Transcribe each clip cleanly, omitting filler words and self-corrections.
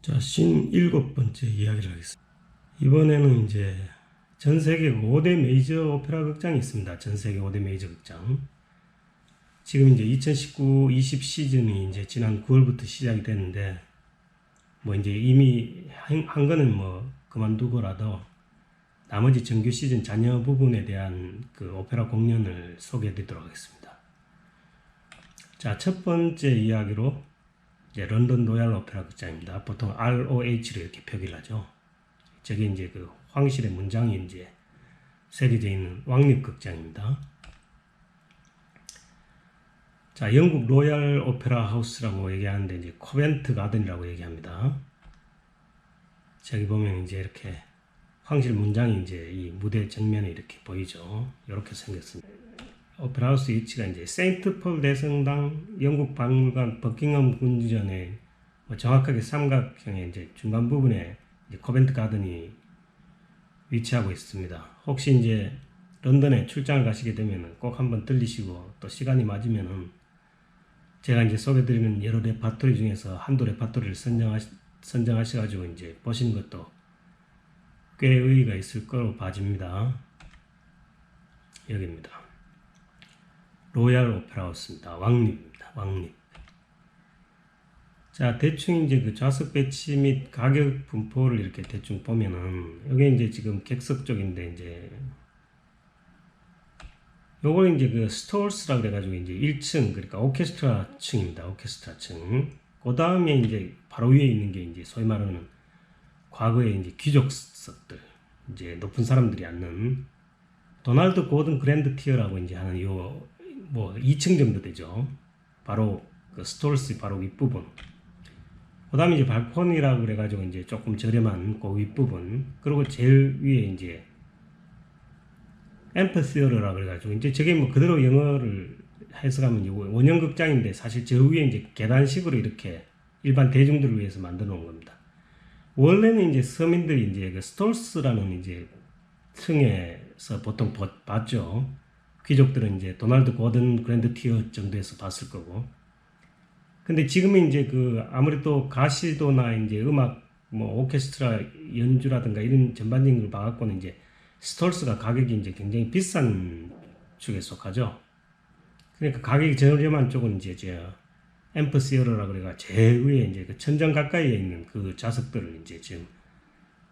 자, 57번째 이야기를 하겠습니다. 이번에는 이제 전 세계 5대 메이저 오페라 극장이 있습니다. 전 세계 5대 메이저 극장. 지금 이제 2019-20 시즌이 이제 지난 9월부터 시작이 됐는데, 뭐 이제 이미 한 거는 뭐 그만두고라도 나머지 정규 시즌 잔여 부분에 대한 그 오페라 공연을 소개해 드리도록 하겠습니다. 자, 첫 번째 이야기로 이제 런던 로얄 오페라 극장입니다. 보통 ROH로 이렇게 표기를 하죠. 저게 이제 그 황실의 문장이 이제 새겨져 있는 왕립 극장입니다. 자, 영국 로얄 오페라 하우스라고 얘기하는데 이제 코벤트 가든이라고 얘기합니다. 저기 보면 이제 이렇게 황실 문장이 이제 이 무대 정면에 이렇게 보이죠. 이렇게 생겼습니다. 오페라 하우스 위치가 이제 세인트 폴 대성당, 영국 박물관, 버킹엄 궁전에 정확하게 삼각형의 이제 중간 부분에 이제 코벤트 가든이 위치하고 있습니다. 혹시 이제 런던에 출장을 가시게 되면 꼭 한번 들리시고 또 시간이 맞으면은 제가 이제 소개드리는 여러 레파토리 중에서 한두 레파토리를 선정하셔가지고 이제 보시는 것도 꽤 의의가 있을 거로 봐집니다. 여기입니다. 로얄 오페라 하우스입니다. 왕립입니다. 왕립. 자, 대충 이제 그 좌석 배치 및 가격 분포를 이렇게 대충 보면은, 여기 이제 지금 객석 쪽인데, 이제, 요걸 이제 그 스톨스라고 그래가지고 이제 1층, 그러니까 오케스트라 층입니다. 오케스트라 층. 그 다음에 이제 바로 위에 있는 게 이제 소위 말하는 과거에 이제 귀족석들, 이제 높은 사람들이 앉는 도널드 고든 그랜드 티어라고 이제 하는 요, 뭐 2층 정도 되죠. 바로 그 스톨스 바로 윗부분. 그 다음에 이제 발코니라고 그래가지고 이제 조금 저렴한 그 윗부분. 그리고 제일 위에 이제 앰피시어터라고 그래가지고 이제 저게 뭐 그대로 영어를 해석하면 이제 원형 극장인데 사실 저 위에 이제 계단식으로 이렇게 일반 대중들을 위해서 만들어 놓은 겁니다. 원래는 이제 서민들이 이제 그 스톨스라는 이제 층에서 보통 봤죠. 귀족들은 이제 도널드 고든 그랜드 티어 정도에서 봤을 거고. 근데 지금은 이제 그 아무래도 가시도나 이제 음악 뭐 오케스트라 연주라든가 이런 전반적인 걸 봐갖고는 이제 스톨스가 가격이 이제 굉장히 비싼 축에 속하죠. 그러니까 가격이 저렴한 쪽은 이제 앰피시어터라고 그래가 제일 위에 이제 그 천장 가까이에 있는 그 좌석들을 이제 지금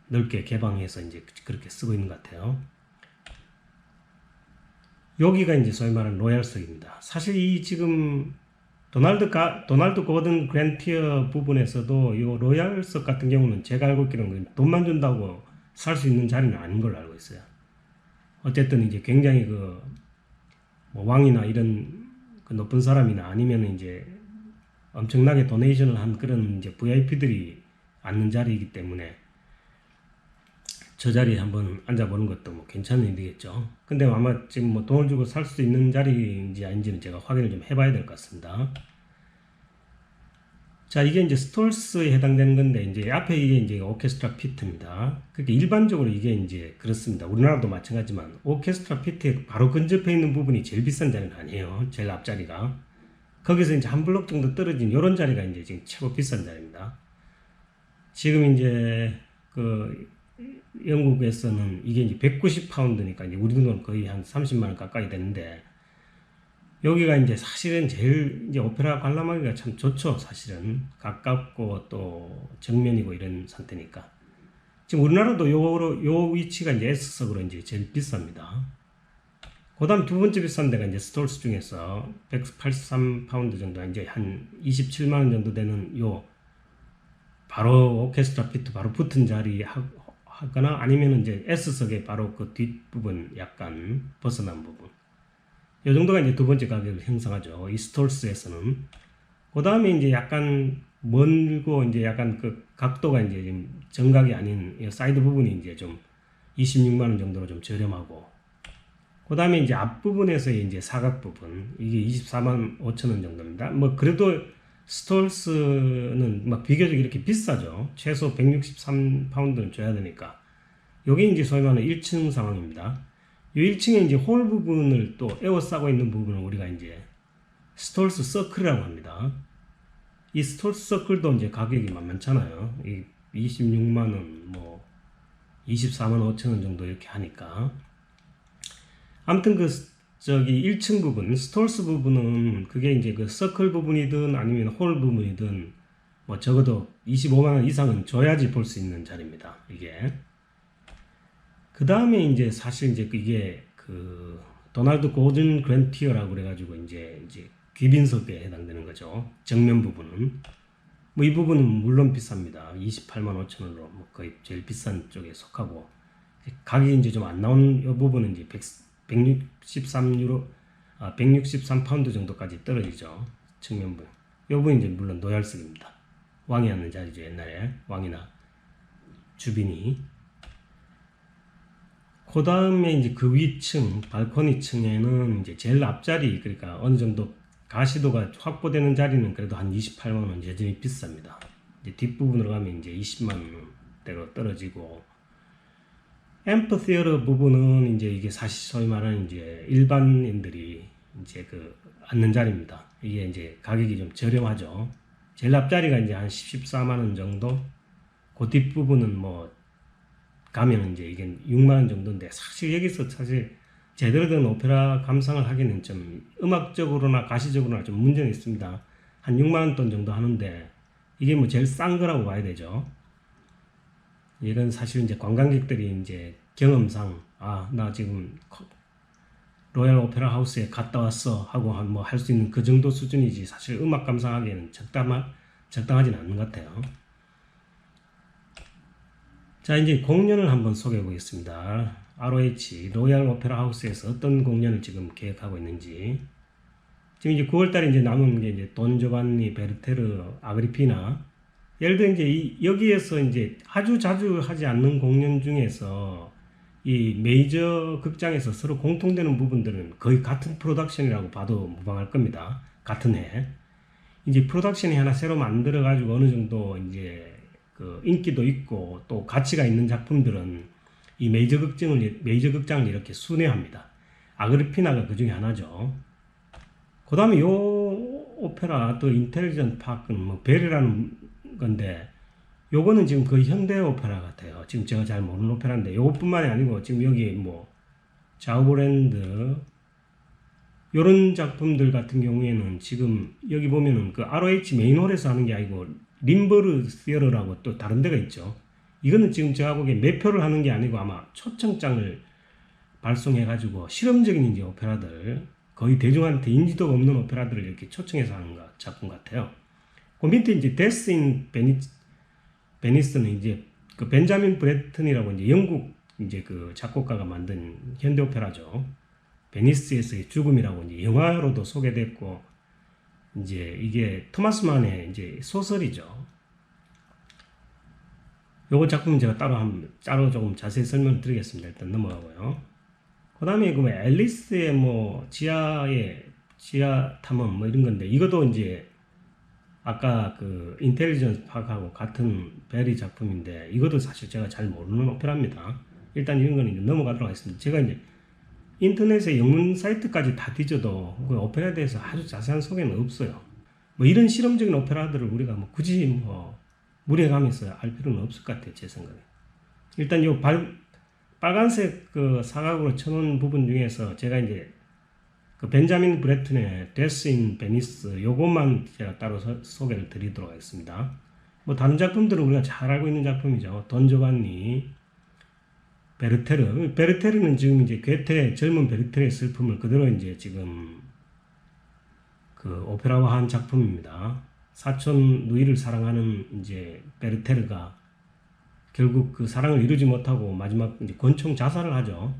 넓게 개방해서 이제 그렇게 쓰고 있는 것 같아요. 여기가 이제 소위 말하는 로얄석입니다. 사실 이 지금 도널드 고든 그랜티어 부분에서도 이 로얄석 같은 경우는 제가 알고 있기로는 돈만 준다고 살 수 있는 자리는 아닌 걸로 알고 있어요. 어쨌든 이제 굉장히 그 뭐 왕이나 이런 그 높은 사람이나 아니면 이제 엄청나게 도네이션을 한 그런 이제 VIP들이 앉는 자리이기 때문에 저 자리에 한번 앉아보는 것도 뭐 괜찮은 일이겠죠. 근데 아마 지금 뭐 돈을 주고 살 수 있는 자리인지 아닌지는 제가 확인을 좀 해봐야 될 것 같습니다. 자, 이게 이제 스톨스에 해당되는 건데, 이제 앞에 이게 이제 오케스트라 피트입니다. 그러니까 일반적으로 이게 이제 그렇습니다. 우리나라도 마찬가지지만 오케스트라 피트에 바로 근접해 있는 부분이 제일 비싼 자리는 아니에요. 제일 앞자리가. 거기서 이제 한 블록 정도 떨어진 이런 자리가 이제 지금 최고 비싼 자리입니다. 지금 이제 그 영국에서는 이게 이제 190파운드니까 이제 우리 돈으로 거의 한 30만원 가까이 되는데, 여기가 이제 사실은 제일 이제 오페라 관람하기가 참 좋죠. 사실은 가깝고 또 정면이고 이런 상태니까. 지금 우리나라도 요 위치가 이제 S석으로 이제 제일 비쌉니다. 그 다음 두 번째 비싼 데가 이제 스톨스 중에서 183파운드 정도, 이제 한 27만원 정도 되는 요 바로 오케스트라 피트 바로 붙은 자리 하거나 아니면 이제 S석의 바로 그 뒷부분 약간 벗어난 부분. 이 정도가 이제 두 번째 가격을 형성하죠. 이 스톨스에서는. 그 다음에 이제 약간 멀고 이제 약간 그 각도가 이제 좀 정각이 아닌 사이드 부분이 이제 좀 26만원 정도로 좀 저렴하고. 그 다음에 이제 앞부분에서 이제 사각 부분. 이게 24만 5천원 정도입니다. 뭐 그래도 스톨스는 막 비교적 이렇게 비싸죠. 최소 163파운드는 줘야 되니까. 여기 이제 소위 말하는 1층 상황입니다. 이 1층에 이제 홀 부분을 또 에워싸고 있는 부분을 우리가 이제 스톨스 서클이라고 합니다. 이 스토리 서클도 이제 가격이 만만찮아요. 이 26만 원, 뭐 24만 5천 원 정도 이렇게 하니까. 아무튼 그 저기 1층 부분, 스톨스 부분은 그게 이제 그 서클 부분이든 아니면 홀 부분이든 뭐 적어도 25만 원 이상은 줘야지 볼 수 있는 자리입니다. 이게. 그 다음에 이제 사실 이제 이게 그 도널드 고든 그랜티어라고 그래가지고 이제 귀빈석에 해당되는 거죠. 정면 부분은. 뭐 이 부분은 물론 비쌉니다. 28만 5천 원으로 뭐 거의 제일 비싼 쪽에 속하고, 가격이 이제 좀 안 나온 이 부분은 이제 163유로, 163파운드 정도까지 떨어지죠. 측면 부분. 이 부분이 이제 물론 노얄석입니다. 왕이 앉는 자리죠. 옛날에 왕이나 주빈이. 그 다음에 이제 그 위층, 발코니 층에는 이제 제일 앞자리, 그러니까 어느 정도 가시도가 확보되는 자리는 그래도 한 28만 원 여전히 비쌉니다. 이제 뒷부분으로 가면 이제 20만 원대로 떨어지고, 앰프시어터 부분은 이제 이게 사실 소위 말하는 이제 일반인들이 이제 그 앉는 자리입니다. 이게 이제 가격이 좀 저렴하죠. 제일 앞자리가 이제 한 14만 원 정도, 그 뒷부분은 뭐 가면 이제 이게 6만 원 정도인데, 사실 여기서 사실 제대로 된 오페라 감상을 하기는 좀 음악적으로나 가시적으로나 좀 문제는 있습니다. 한 6만 원 돈 정도 하는데 이게 뭐 제일 싼 거라고 봐야 되죠. 이건 사실 이제 관광객들이 이제 경험상 나 지금 로얄 오페라 하우스에 갔다 왔어 하고 뭐 할 수 있는 그 정도 수준이지, 사실 음악 감상하기에는 적당하진 않는 것 같아요. 자, 이제 공연을 한번 소개해 보겠습니다. ROH 로얄 오페라 하우스에서 어떤 공연을 지금 계획하고 있는지. 지금 이제 9월달에 이제 남은 게 이제 돈 조반니 베르테르 아그리피나. 예를 들어 이제 여기에서 이제 아주 자주 하지 않는 공연 중에서 이 메이저 극장에서 서로 공통되는 부분들은 거의 같은 프로덕션이라고 봐도 무방할 겁니다. 같은 해. 이제 프로덕션이 하나 새로 만들어 가지고 어느 정도 이제 그 인기도 있고 또 가치가 있는 작품들은 이 메이저 극장을 이렇게 순회합니다. 아그리피나가 그 중에 하나죠. 그 다음에 요 오페라 더 인텔리전트 파크는 뭐 벨이라는 건데, 요거는 지금 거의 현대 오페라 같아요. 지금 제가 잘 모르는 오페라인데, 요것뿐만이 아니고 지금 여기 뭐 자우브랜드 요런 작품들 같은 경우에는 지금 여기 보면은 그 ROH 메인홀에서 하는 게 아니고 림버르 시어러라고 또 다른 데가 있죠. 이거는 지금 제가 보기에 매표를 하는 게 아니고 아마 초청장을 발송해 가지고 실험적인 이제 오페라들, 거의 대중한테 인지도가 없는 오페라들을 이렇게 초청해서 하는 작품 같아요. 그 밑에 이제 데스 인 베니스는 이제 그 벤자민 브래튼이라고 이제 영국 이제 그 작곡가가 만든 현대 오페라죠. 베니스에서의 죽음이라고 이제 영화로도 소개됐고, 이제 이게 토마스 만의 이제 소설이죠. 요거 작품은 제가 따로 조금 자세히 설명을 드리겠습니다. 일단 넘어가고요. 그 다음에 그 앨리스의 뭐 지하 탐험 뭐 이런 건데, 이것도 이제 아까 그 인텔리전스 파크하고 같은 베리 작품인데, 이것도 사실 제가 잘 모르는 오페라입니다. 일단 이런 거는 이제 넘어가도록 하겠습니다. 제가 이제 인터넷에 영문 사이트까지 다 뒤져도 그 오페라에 대해서 아주 자세한 소개는 없어요. 뭐 이런 실험적인 오페라들을 우리가 뭐 굳이 뭐 무리해가면서 알 필요는 없을 것 같아요, 제 생각에. 일단 요 빨간색 그 사각으로 쳐놓은 부분 중에서 제가 이제 그 벤자민 브래튼의 데스 인 베니스 요것만 제가 따로 소개를 드리도록 하겠습니다. 뭐 다른 작품들은 우리가 잘 알고 있는 작품이죠. 돈 조반니, 베르테르는 지금 이제 괴테 젊은 베르테르의 슬픔을 그대로 이제 지금 그 오페라화한 작품입니다. 사촌 누이를 사랑하는 이제 베르테르가 결국 그 사랑을 이루지 못하고 마지막 이제 권총 자살을 하죠.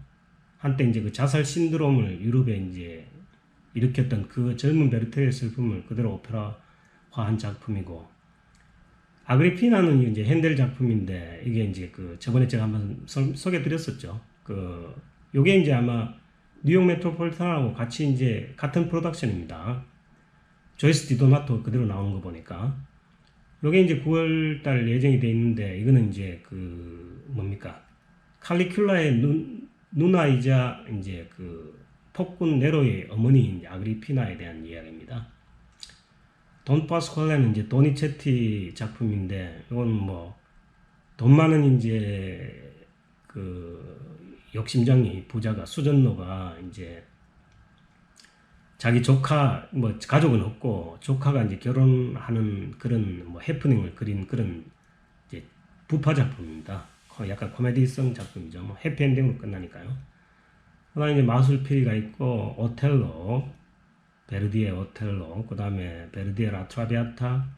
한때 이제 그 자살 신드롬을 유럽에 이제 일으켰던 그 젊은 베르테르의 슬픔을 그대로 오페라화한 작품이고, 아그리피나는 이제 핸델 작품인데, 이게 이제 그 저번에 제가 한번 소개드렸었죠. 그 요게 이제 아마 뉴욕 메트로폴리탄하고 같이 이제 같은 프로덕션입니다. 조이스 디도나토 그대로 나오는 거 보니까. 요게 이제 9월달 예정이 돼 있는데, 이거는 이제 그 뭡니까 칼리큘라의 누나이자 이제 그 폭군 네로의 어머니 이제 아그리피나에 대한 이야기입니다. 돈 파스퀄레는 이제 도니체티 작품인데, 이건 뭐 돈 많은 이제 그 욕심쟁이 부자가 수전노가 이제 자기 조카 뭐 가족은 없고 조카가 이제 결혼하는 그런 뭐 해프닝을 그린 그런 이제 부파 작품입니다. 약간 코미디성 작품이죠. 뭐 해피엔딩으로 끝나니까요. 그다음에 이제 마술피리가 있고 오텔로, 베르디의 오텔로, 그다음에 베르디의 라트라비아타,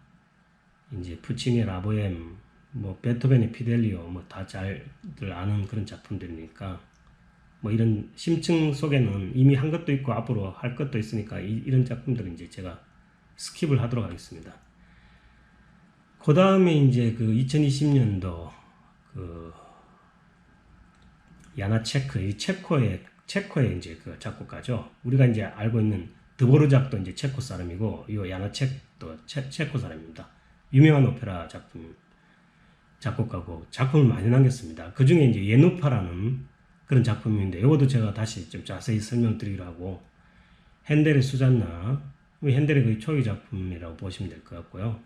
이제 푸치니의 라보엠, 뭐 베토벤의 피델리오, 뭐 다 잘들 아는 그런 작품들이니까 뭐 이런 심층 속에는 이미 한 것도 있고 앞으로 할 것도 있으니까 이런 작품들은 이제 제가 스킵을 하도록 하겠습니다. 그 다음에 이제 그 2020년도 그 야나체크, 이 체코의 이제 그 작곡가죠. 우리가 이제 알고 있는 드보르작도 이제 체코 사람이고, 이 야나체크도 체코 사람입니다. 유명한 오페라 작곡가고 작품을 많이 남겼습니다. 그 중에 이제 예누파라는 그런 작품인데, 이것도 제가 다시 좀 자세히 설명드리기로 하고, 핸델의 수잔나, 핸델의 거의 초기 작품이라고 보시면 될 것 같고요.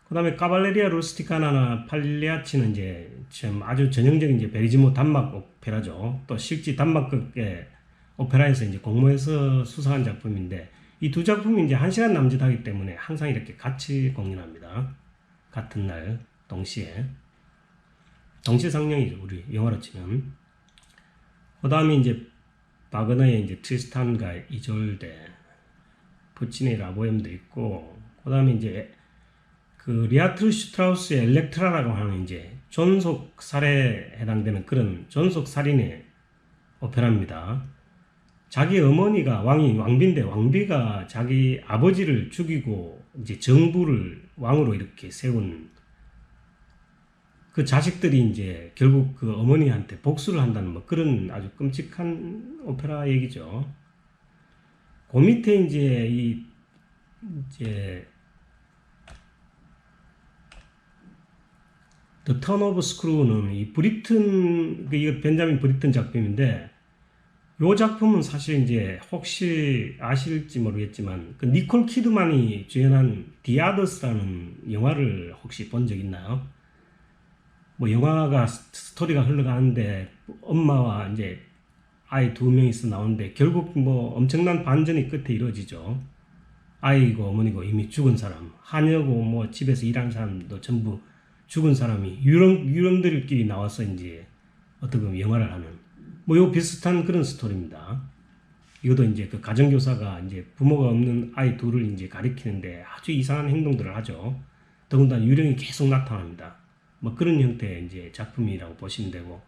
그 다음에 카발레리아 루스티카나나 팔리아치는 이제 참 아주 전형적인 이제 베리지모 단막 오페라죠. 또 실제 단막극의 오페라에서 이제 공모해서 수상한 작품인데, 이 두 작품이 이제 1시간 남짓하기 때문에 항상 이렇게 같이 공연합니다. 같은 날 동시에 상영이죠, 우리 영화로 치면. 그 다음에 이제 바그너의 이제 트리스탄과 이졸데, 푸치니 라보엠도 있고, 그 다음에 이제 그 리하트 슈트라우스의 엘렉트라라고 하는 이제 존속 살해에 해당되는 그런 존속 살인의 오페라입니다. 자기 어머니가 왕비인데, 왕비가 자기 아버지를 죽이고 이제 정부를 왕으로 이렇게 세운 그 자식들이 이제 결국 그 어머니한테 복수를 한다는 뭐 그런 아주 끔찍한 오페라 얘기죠. 그 밑에 이제 The Turn of Screw는 이 브리튼, 이거 벤자민 브리튼 작품인데, 요 작품은 사실 이제 혹시 아실지 모르겠지만 그 니콜 키드만이 주연한 디아더스라는 영화를 혹시 본 적 있나요? 뭐 영화가 스토리가 흘러가는데 엄마와 이제 아이 두 명이서 나오는데, 결국 뭐 엄청난 반전이 끝에 이루어지죠. 아이고 어머니고 이미 죽은 사람, 하녀고 뭐 집에서 일하는 사람도 전부 죽은 사람이 유령들끼리 나와서 이제 어떻게 보면 영화를 하는 뭐 요 비슷한 그런 스토리입니다. 이것도 이제 그 가정교사가 이제 부모가 없는 아이 둘을 이제 가리키는데 아주 이상한 행동들을 하죠. 더군다나 유령이 계속 나타납니다. 뭐 그런 형태의 이제 작품이라고 보시면 되고,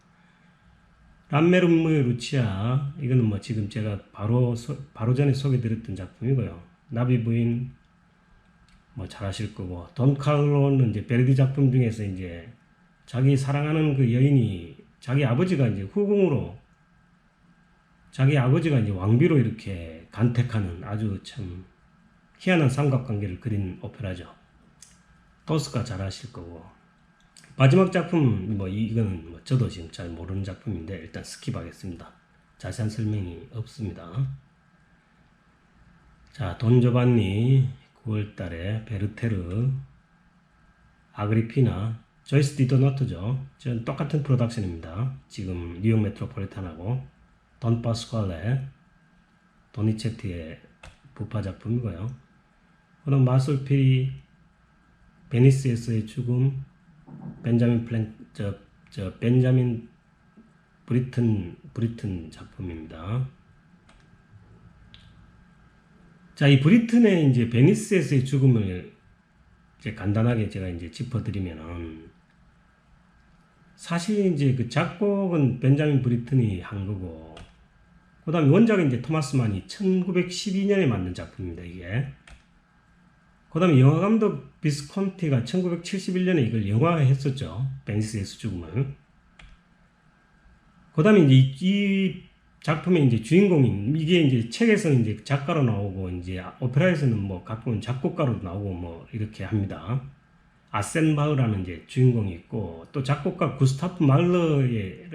람메르무의 루치아, 이거는 뭐 지금 제가 바로 전에 소개드렸던 작품이고요. 나비 부인 뭐 잘 아실 거고, 돈 칼로는 이제 베르디 작품 중에서 이제 자기 사랑하는 그 여인이 자기 아버지가 이제 후궁으로, 자기 아버지가 이제 왕비로 이렇게 간택하는 아주 참 희한한 삼각관계를 그린 오페라죠. 토스카 잘 아실 거고, 마지막 작품 뭐 이거는 뭐 저도 지금 잘 모르는 작품인데 일단 스킵하겠습니다. 자세한 설명이 없습니다. 자, 돈 조반니 9월달에 베르테르, 아그리피나, 조이스 디도너트죠. 전 똑같은 프로덕션입니다. 지금 뉴욕 메트로폴리탄하고 돈 파스퀄레, 도니체티의 부파 작품이고요. 그럼 마술피리, 베니스에서의 죽음, 벤자민 브리튼 작품입니다. 자, 이 브리튼의 이제 베니스에서의 죽음을 이제 간단하게 제가 이제 짚어드리면은, 사실 이제 그 작곡은 벤자민 브리튼이 한 거고, 그 다음에 원작은 이제 토마스 만이 1912년에 만든 작품입니다, 이게. 그 다음에 영화 감독 비스콘티가 1971년에 이걸 영화화했었죠. 베니스에서 죽음을. 그 다음에 이제 이 작품의 이제 주인공인, 이게 이제 책에서는 이제 작가로 나오고, 이제 오페라에서는 뭐 가끔은 작곡가로 나오고 뭐 이렇게 합니다. 아센바흐라는 이제 주인공이 있고, 또 작곡가 구스타프 말러를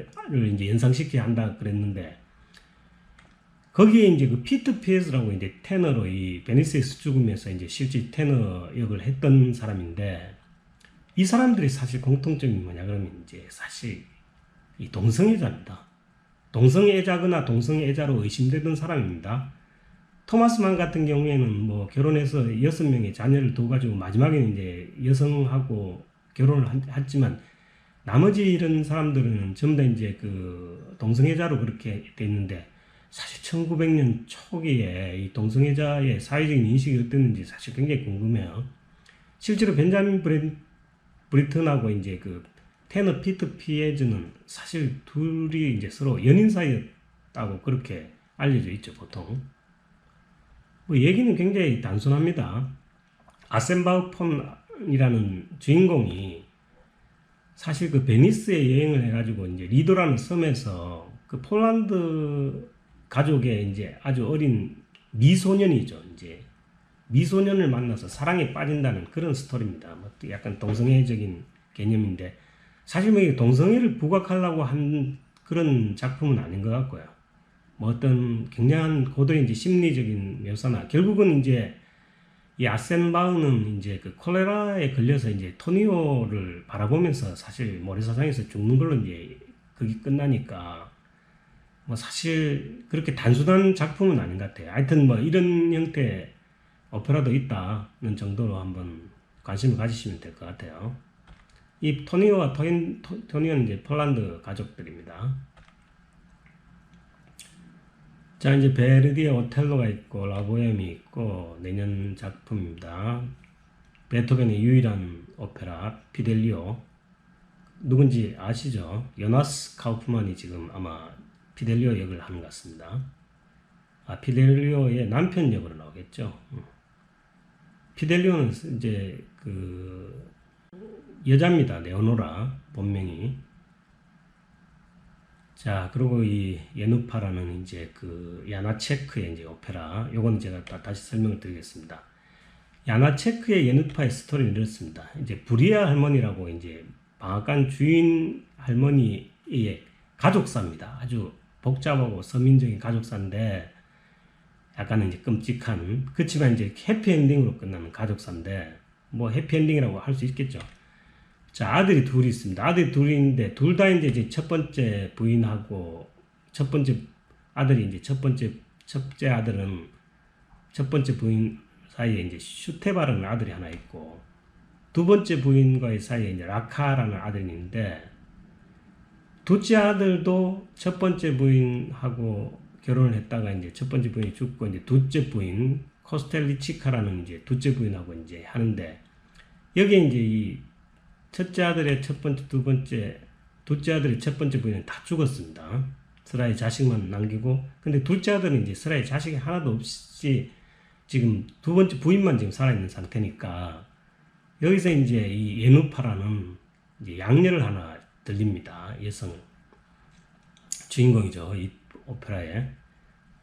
이제 연상시켜야 한다 그랬는데, 거기에 이제 그 피트 피에스라고 이제 테너로 이 베니스에서 죽으면서 이제 실제 테너 역을 했던 사람인데, 이 사람들이 사실 공통점이 뭐냐 그러면 이제 사실 이 동성애자입니다. 동성애자거나 동성애자로 의심되던 사람입니다. 토마스 만 같은 경우에는 뭐 결혼해서 6명의 자녀를 둬가지고 마지막에는 이제 여성하고 결혼을 했지만, 나머지 이런 사람들은 전부 다 이제 그 동성애자로 그렇게 돼 있는데, 사실 1900년 초기에 이 동성애자의 사회적인 인식이 어땠는지 사실 굉장히 궁금해요. 실제로 벤자민 브리튼하고 이제 그 테너 피트 피에즈는 사실 둘이 이제 서로 연인 사이였다고 그렇게 알려져 있죠, 보통. 뭐 얘기는 굉장히 단순합니다. 아센바우 폰이라는 주인공이 사실 그 베니스에 여행을 해가지고 이제 리도라는 섬에서 그 폴란드 가족의 이제 아주 어린 미소년이죠. 이제 미소년을 만나서 사랑에 빠진다는 그런 스토리입니다. 뭐 약간 동성애적인 개념인데, 사실 뭐 동성애를 부각하려고 한 그런 작품은 아닌 것 같고요. 뭐 어떤 굉장한 고도의 이제 심리적인 묘사나, 결국은 이제 이 아센바우는 이제 그 콜레라에 걸려서 이제 토니오를 바라보면서 사실 모래사장에서 죽는 걸로 이제 그게 끝나니까, 뭐 사실 그렇게 단순한 작품은 아닌 것 같아요. 하여튼 뭐 이런 형태의 오페라도 있다는 정도로 한번 관심을 가지시면 될 것 같아요. 이 토니오와 토니오는 이제 폴란드 가족들입니다. 자, 이제 베르디의 오텔로가 있고 라보엠이 있고, 내년 작품입니다. 베토벤의 유일한 오페라 피델리오. 누군지 아시죠? 요나스 카우프만이 지금 아마 피델리오 역을 하는 것 같습니다. 아, 피델리오의 남편 역으로 나오겠죠. 피델리오는 이제 그 여자입니다. 레오노라 본명이. 자, 그리고 이 예누파라는 이제 그 야나체크의 이제 오페라, 요건 제가 다시 설명을 드리겠습니다. 야나체크의 예누파의 스토리는 이렇습니다. 이제 부리아 할머니라고 이제 방앗간 주인 할머니의 가족사입니다. 아주 복잡하고 서민적인 가족사인데, 약간은 이제 끔찍한, 그렇지만 이제 해피엔딩으로 끝나는 가족사인데, 뭐 해피엔딩이라고 할 수 있겠죠. 자, 아들이 둘이 있습니다. 아들이 둘인데, 둘 다 이제 첫 번째 부인하고, 첫 번째 아들이 이제 첫째 아들은 첫 번째 부인 사이에 이제 슈테바라는 아들이 하나 있고, 두 번째 부인과의 사이에 이제 라카라는 아들이 있는데, 둘째 아들도 첫 번째 부인하고 결혼을 했다가 이제 첫 번째 부인이 죽고, 이제 둘째 부인 코스텔리치카라는 이제 둘째 부인하고 이제 하는데, 여기에 이제 이 첫째 아들의 첫 번째, 둘째 아들의 첫 번째 부인은 다 죽었습니다. 스라의 자식만 남기고, 근데 둘째 아들은 이제 스라의 자식이 하나도 없이 지금 두 번째 부인만 지금 살아있는 상태니까, 여기서 이제 이 예누파라는 이제 양녀를 하나 들립니다. 여성 주인공이죠, 이 오페라에.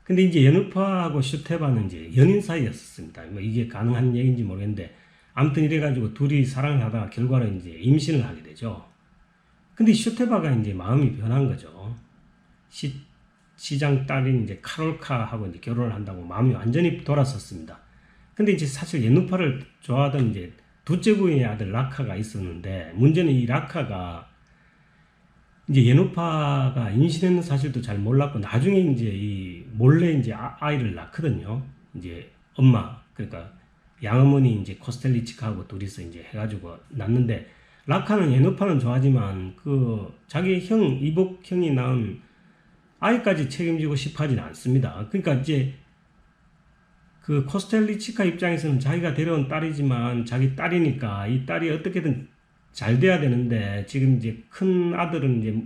근데 이제 예누파하고 슈테바는 이제 연인 사이였습니다. 뭐 이게 가능한 얘기인지 모르겠는데, 아무튼 이래가지고 둘이 사랑을 하다가 결과로 이제 임신을 하게 되죠. 근데 슈테바가 이제 마음이 변한 거죠. 시장 딸인 이제 카롤카하고 이제 결혼을 한다고 마음이 완전히 돌아섰습니다. 근데 이제 사실 예누파를 좋아하던 이제 둘째 부인의 아들 라카가 있었는데, 문제는 이 라카가 이제 예누파가 임신했는 사실도 잘 몰랐고, 나중에 이제 이 몰래 이제 아이를 낳거든요. 이제 엄마, 그러니까 양어머니 이제 코스텔리치카하고 둘이서 이제 해가지고 낳는데, 라카는 예누파는 좋아하지만 그 자기 형, 이복 형이 낳은 아이까지 책임지고 싶어 하진 않습니다. 그러니까 이제 그 코스텔리치카 입장에서는 자기가 데려온 딸이지만 자기 딸이니까 이 딸이 어떻게든 잘 돼야 되는데, 지금 이제 큰 아들은 이제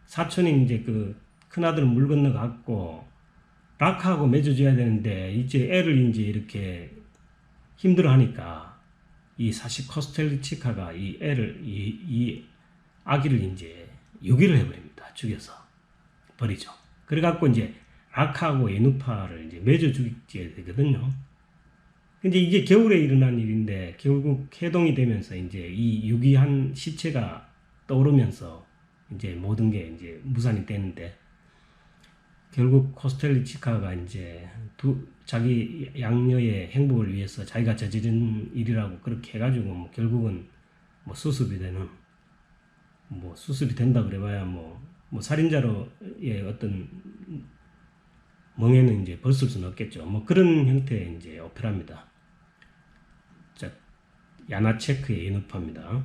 사촌인 이제 그 큰 아들은 물 건너 갔고, 라카하고 맺어줘야 되는데 이제 애를 이제 이렇게 힘들어 하니까, 이 사실 코스텔리치카가 이 애를, 이 아기를 이제 유기를 해버립니다. 죽여서 버리죠. 그래갖고 이제 라카하고 예누파를 이제 맺어 죽게 되거든요. 근데 이게 겨울에 일어난 일인데, 결국 해동이 되면서 이제 이 유기한 시체가 떠오르면서 이제 모든 게 이제 무산이 되는데, 결국 코스텔리치카가 이제 자기 양녀의 행복을 위해서 자기가 저지른 일이라고 그렇게 해가지고 뭐 결국은 뭐 수습이 되는, 뭐 수습이 된다 그래봐야 뭐 살인자로의 어떤 멍에는 이제 벗을 수는 없겠죠. 뭐 그런 형태의 이제 오페라입니다. 자, 야나체크의 인우파입니다.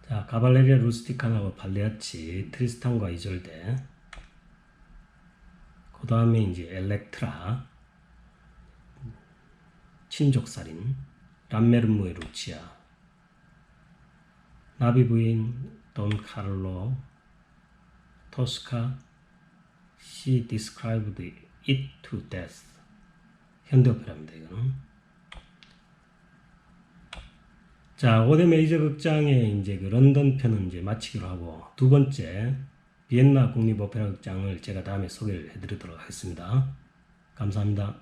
자, 가발레리아 루스티카나와 발레아치, 트리스탄과 이졸데, 그 다음에 이제 엘렉트라, 친족살인, 람메르무의 루치아, 나비 부인 돈 카를로 토스카, She described it to death. 현대 오페라입니다, 이거는. 자, 5대 메이저 극장의 이제 그 런던 편은 이제 마치기로 하고, 두 번째 비엔나 국립 오페라 극장을 제가 다음에 소개를 해드리도록 하겠습니다. 감사합니다.